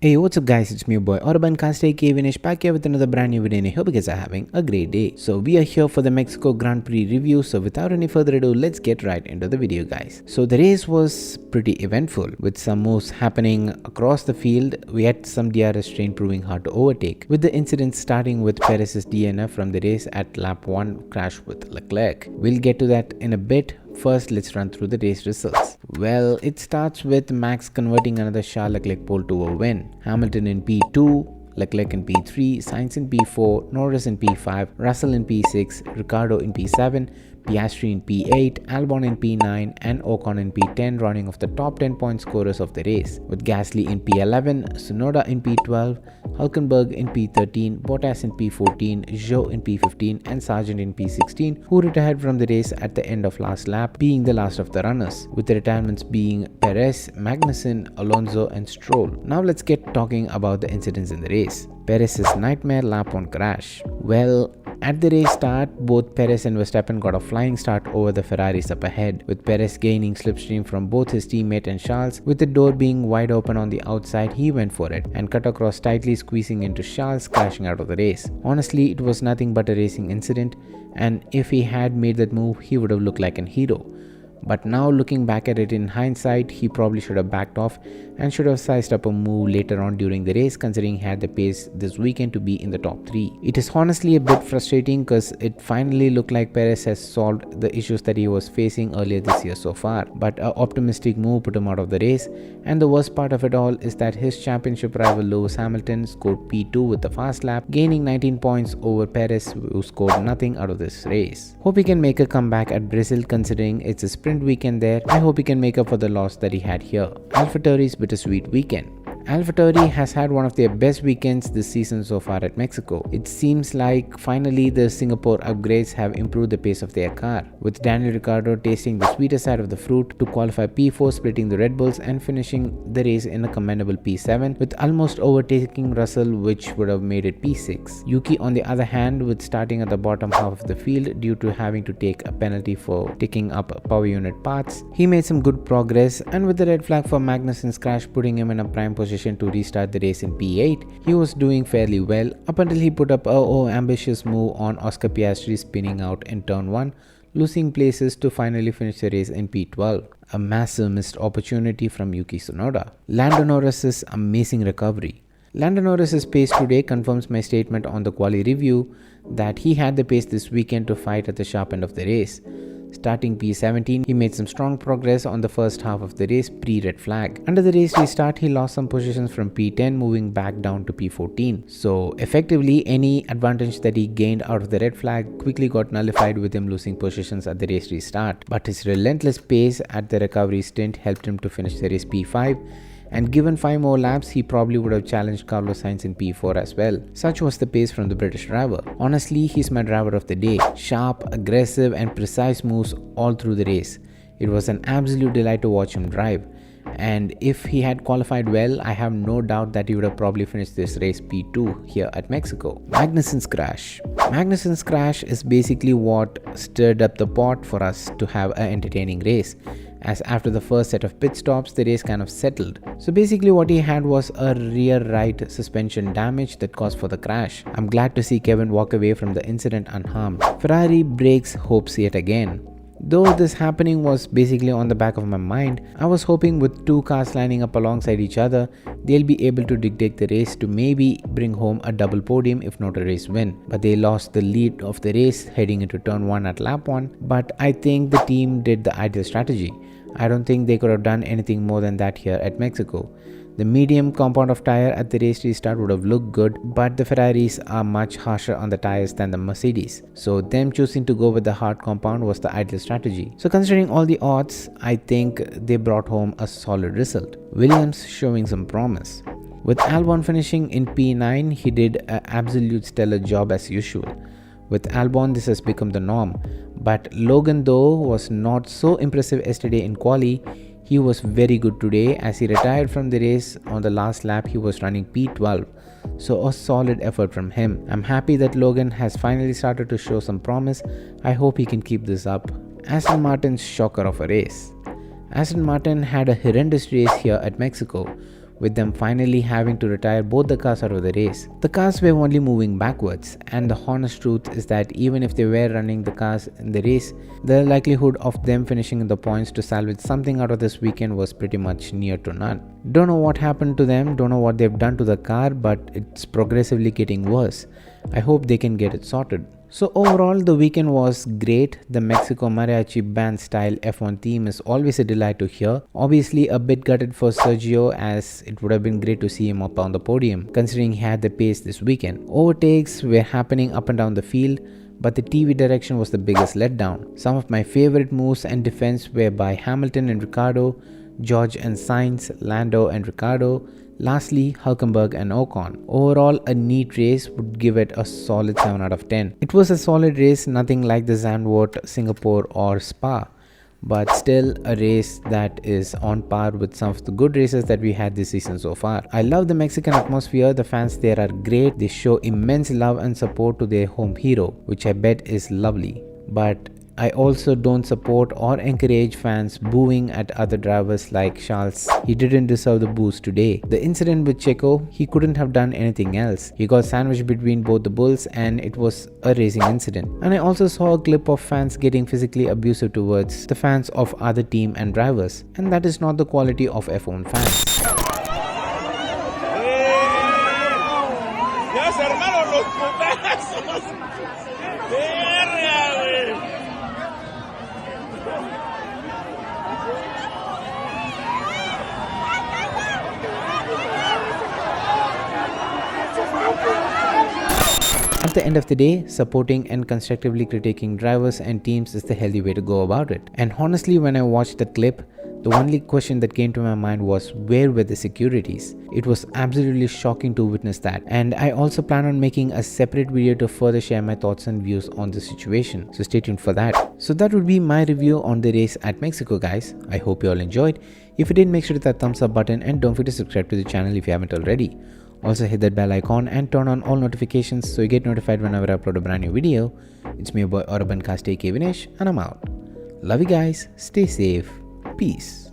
Hey, what's up guys, it's me your boy Orban Caste Vinish back here with another brand new video and I hope you guys are having a great day. So we are here for the Mexico Grand Prix review, so without any further ado, let's get right into the video guys. So the race was pretty eventful with some moves happening across the field. We had some DRS train proving hard to overtake, with the incident starting with Perez's DNF from the race at lap 1 crash with Leclerc. We'll get to that in a bit. First, let's run through the race results. Well, it starts with Max converting another Charles Leclerc pole to a win. Hamilton in P2, Leclerc in P3, Sainz in P4, Norris in P5, Russell in P6, Ricciardo in P7, Piastri in P8, Albon in P9 and Ocon in P10, rounding off the top 10 point scorers of the race, with Gasly in P11, Tsunoda in P12, Hülkenberg in P13, Bottas in P14, Zhou in P15 and Sargent in P16, who retired from the race at the end of last lap, being the last of the runners, with the retirements being Perez, Magnussen, Alonso and Stroll. Now let's get talking about the incidents in the race. Perez's nightmare lap 1 crash. Well, at the race start, both Perez and Verstappen got a flying start over the Ferraris up ahead, with Perez gaining slipstream from both his teammate and Charles. With the door being wide open on the outside, he went for it and cut across tightly, squeezing into Charles, crashing out of the race. Honestly, it was nothing but a racing incident, and if he had made that move, he would have looked like an hero. But now looking back at it in hindsight, he probably should have backed off and should have sized up a move later on during the race, considering he had the pace this weekend to be in the top 3. It is honestly a bit frustrating because it finally looked like Perez has solved the issues that he was facing earlier this year so far, but an optimistic move put him out of the race, and the worst part of it all is that his championship rival Lewis Hamilton scored P2 with the fast lap, gaining 19 points over Perez, who scored nothing out of this race. Hope he can make a comeback at Brazil, considering it's a sprint weekend there. I hope he can make up for the loss that he had here. AlphaTauri's bittersweet weekend. AlphaTauri has had one of their best weekends this season so far at Mexico. It seems like finally the Singapore upgrades have improved the pace of their car, with Daniel Ricciardo tasting the sweeter side of the fruit to qualify P4, splitting the Red Bulls and finishing the race in a commendable P7, with almost overtaking Russell, which would have made it P6. Yuki on the other hand, with starting at the bottom half of the field due to having to take a penalty for taking up power unit parts, he made some good progress, and with the red flag for Magnussen's crash putting him in a prime position to restart the race in P8, he was doing fairly well up until he put up a ambitious move on Oscar Piastri, spinning out in turn 1, losing places to finally finish the race in P12. A massive missed opportunity from Yuki Tsunoda. Lando Norris's amazing recovery. Lando Norris's pace today confirms my statement on the quali review that he had the pace this weekend to fight at the sharp end of the race. Starting P17, he made some strong progress on the first half of the race pre-red flag. Under the race restart, he lost some positions from P10, moving back down to P14. So effectively, any advantage that he gained out of the red flag quickly got nullified with him losing positions at the race restart. But his relentless pace at the recovery stint helped him to finish the race P5. And given 5 more laps, he probably would have challenged Carlos Sainz in P4 as well. Such was the pace from the British driver. Honestly, he's my driver of the day. Sharp, aggressive and precise moves all through the race. It was an absolute delight to watch him drive. And if he had qualified well, I have no doubt that he would have probably finished this race P2 here at Mexico. Magnussen's crash. Magnussen's crash is basically what stirred up the pot for us to have an entertaining race, as after the first set of pit stops, the race kind of settled. So basically what he had was a rear right suspension damage that caused for the crash. I'm glad to see Kevin walk away from the incident unharmed. Ferrari breaks hopes yet again. Though this happening was basically on the back of my mind, I was hoping with 2 cars lining up alongside each other, they'll be able to dictate the race to maybe bring home a double podium if not a race win. But they lost the lead of the race heading into turn 1 at lap 1, but I think the team did the ideal strategy. I don't think they could have done anything more than that here at Mexico. The medium compound of tire at the race restart would have looked good, but the Ferraris are much harsher on the tires than the Mercedes, so them choosing to go with the hard compound was the ideal strategy. So considering all the odds, I think they brought home a solid result. Williams showing some promise. With Albon finishing in P9, he did an absolute stellar job as usual. With Albon, this has become the norm, but Logan though was not so impressive yesterday in quali. He was very good today as he retired from the race on the last lap. He was running P12, so a solid effort from him. I'm happy that Logan has finally started to show some promise. I hope he can keep this up. Aston Martin's shocker of a race. Aston Martin had a horrendous race here at Mexico, with them finally having to retire both the cars out of the race. The cars were only moving backwards, and the honest truth is that even if they were running the cars in the race, the likelihood of them finishing in the points to salvage something out of this weekend was pretty much near to none. Don't know what happened to them, don't know what they've done to the car, but it's progressively getting worse. I hope they can get it sorted. So overall, the weekend was great. The Mexico mariachi band style F1 theme is always a delight to hear. Obviously a bit gutted for Sergio, as it would have been great to see him up on the podium considering he had the pace this weekend. Overtakes were happening up and down the field, but the TV direction was the biggest letdown. Some of my favorite moves and defense were by Hamilton and Ricciardo, George and Sainz, Lando and Ricciardo, lastly Hülkenberg and Ocon. Overall, a neat race, would give it a solid 7 out of 10. It was a solid race, nothing like the Zandvoort, Singapore or Spa, but still a race that is on par with some of the good races that we had this season so far. I love the Mexican atmosphere, the fans there are great, they show immense love and support to their home hero, which I bet is lovely. But I also don't support or encourage fans booing at other drivers like Charles. He didn't deserve the boost today. The incident with Checo, he couldn't have done anything else. He got sandwiched between both the bulls and it was a racing incident. And I also saw a clip of fans getting physically abusive towards the fans of other team and drivers. And that is not the quality of F1 fans. At the end of the day, supporting and constructively critiquing drivers and teams is the healthy way to go about it. And honestly, when I watched the clip, the only question that came to my mind was, where were the securities? It was absolutely shocking to witness that, and I also plan on making a separate video to further share my thoughts and views on the situation, so stay tuned for that. So that would be my review on the race at Mexico, guys. I hope you all enjoyed. If you did, make sure to hit that thumbs up button and don't forget to subscribe to the channel if you haven't already. Also hit that bell icon and turn on all notifications so you get notified whenever I upload a brand new video. It's me, your boy Urban Caste Vinesh, and I'm out. Love you guys, stay safe, peace.